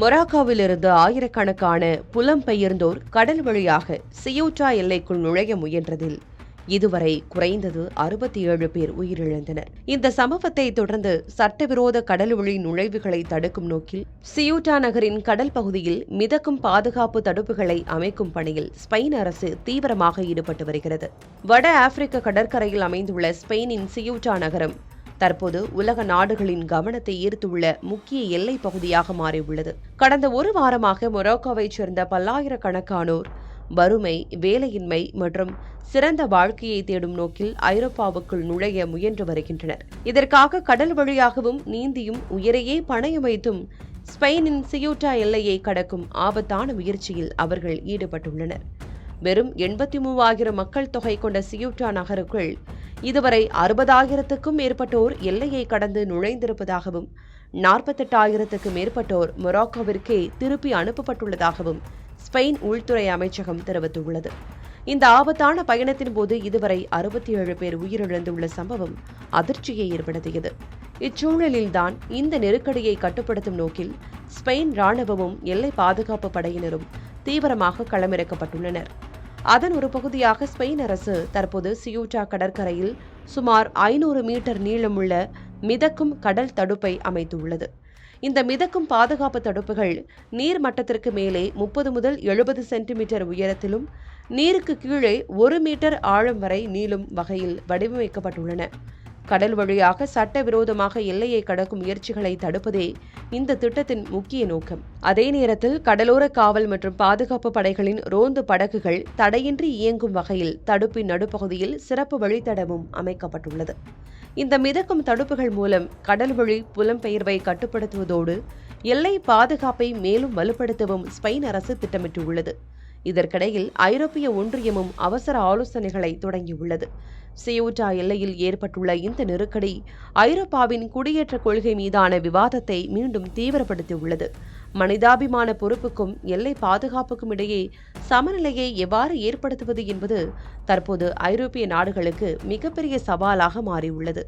மொராக்கோவிலிருந்து ஆயிரக்கணக்கான புலம்பெயர்ந்தோர் கடல் வழியாக சியூட்டா எல்லைக்குள் நுழைய முயன்றதில் இதுவரை குறைந்தது 67 பேர் உயிரிழந்தனர். இந்த சம்பவத்தை தொடர்ந்து சட்டவிரோத கடல்வழி நுழைவுகளை தடுக்கும் நோக்கில் சியூட்டா நகரின் கடல் பகுதியில் மிதக்கும் பாதுகாப்பு தடுப்புகளை அமைக்கும் பணியில் ஸ்பெயின் அரசு தீவிரமாக ஈடுபட்டு வருகிறது. வட ஆப்பிரிக்க கடற்கரையில் அமைந்துள்ள ஸ்பெயினின் சியூட்டா நகரம் தற்போது உலக நாடுகளின் கவனத்தை ஈர்த்துள்ள முக்கிய எல்லை பகுதியாக மாறியுள்ளது. கடந்த ஒரு வாரமாக மொராக்கோவைச் சேர்ந்த பல்லாயிரக்கணக்கானோர் வறுமை, வேலையின்மை மற்றும் சிறந்த வாழ்க்கையை தேடும் நோக்கில் ஐரோப்பாவுக்குள் நுழைய முயன்று வருகின்றனர். இதற்காக கடல் வழியாகவும் நீந்தியும் உயிரையே பணயம் வைத்தும் ஸ்பெயினின் சியூட்டா எல்லையை கடக்கும் ஆபத்தான முயற்சியில் அவர்கள் ஈடுபட்டுள்ளனர். வெறும் 83,000 மக்கள் தொகை கொண்ட சியூட்டா நகருக்குள் இதுவரை 60,000க்கும் மேற்பட்டோர் எல்லையை கடந்து நுழைந்திருப்பதாகவும் 48,000க்கும் மேற்பட்டோர் மொராக்கோவிற்கே திருப்பி அனுப்பப்பட்டுள்ளதாகவும் ஸ்பெயின் உள்துறை அமைச்சகம் தெரிவித்துள்ளது. இந்த ஆபத்தான பயணத்தின் போது இதுவரை 67 பேர் உயிரிழந்துள்ள சம்பவம் அதிர்ச்சியை ஏற்படுத்தியது. இச்சூழலில்தான் இந்த நெருக்கடியை கட்டுப்படுத்தும் நோக்கில் ஸ்பெயின் ராணுவமும் எல்லை பாதுகாப்பு படையினரும் தீவிரமாக களமிறக்கப்பட்டுள்ளனர். அதன் ஒரு பகுதியாக ஸ்பெயின் அரசு தற்போது சியூட்டா கடற்கரையில் சுமார் 500 மீட்டர் நீளமுள்ள மிதக்கும் கடல் தடுப்பை அமைத்துள்ளது. இந்த மிதக்கும் பாதுகாப்பு தடுப்புகள் நீர் மட்டத்திற்கு மேலே 30 முதல் 70 சென்டிமீட்டர் உயரத்திலும் நீருக்கு கீழே 1 மீட்டர் ஆழம் வரை நீளும் வகையில் வடிவமைக்கப்பட்டுள்ளன. கடல் வழியாக சட்டவிரோதமாக எல்லையை கடக்கும் முயற்சிகளை தடுப்பதே இந்த திட்டத்தின் முக்கிய நோக்கம். அதே நேரத்தில் கடலோர காவல் மற்றும் பாதுகாப்பு படைகளின் ரோந்து படகுகள் தடையின்றி இயங்கும் வகையில் தடுப்பின் நடுப்பகுதியில் சிறப்பு வழித்தடமும் அமைக்கப்பட்டுள்ளது. இந்த மிதக்கும் தடுப்புகள் மூலம் கடல்வழி புலம்பெயர்வை கட்டுப்படுத்துவதோடு எல்லை பாதுகாப்பை மேலும் வலுப்படுத்தவும் ஸ்பெயின் அரசு திட்டமிட்டுள்ளது. இதற்கிடையில் ஐரோப்பிய ஒன்றியமும் அவசர ஆலோசனைகளை தொடங்கியுள்ளது. சியூட்டா எல்லையில் ஏற்பட்டுள்ள இந்த நெருக்கடி ஐரோப்பாவின் குடியேற்ற கொள்கை மீதான விவாதத்தை மீண்டும் தீவிரப்படுத்தியுள்ளது. மனிதாபிமான பொறுப்புக்கும் எல்லை பாதுகாப்புக்கும் இடையே சமநிலையை எவ்வாறு ஏற்படுத்துவது என்பது தற்போது ஐரோப்பிய நாடுகளுக்கு மிகப்பெரிய சவாலாக மாறியுள்ளது.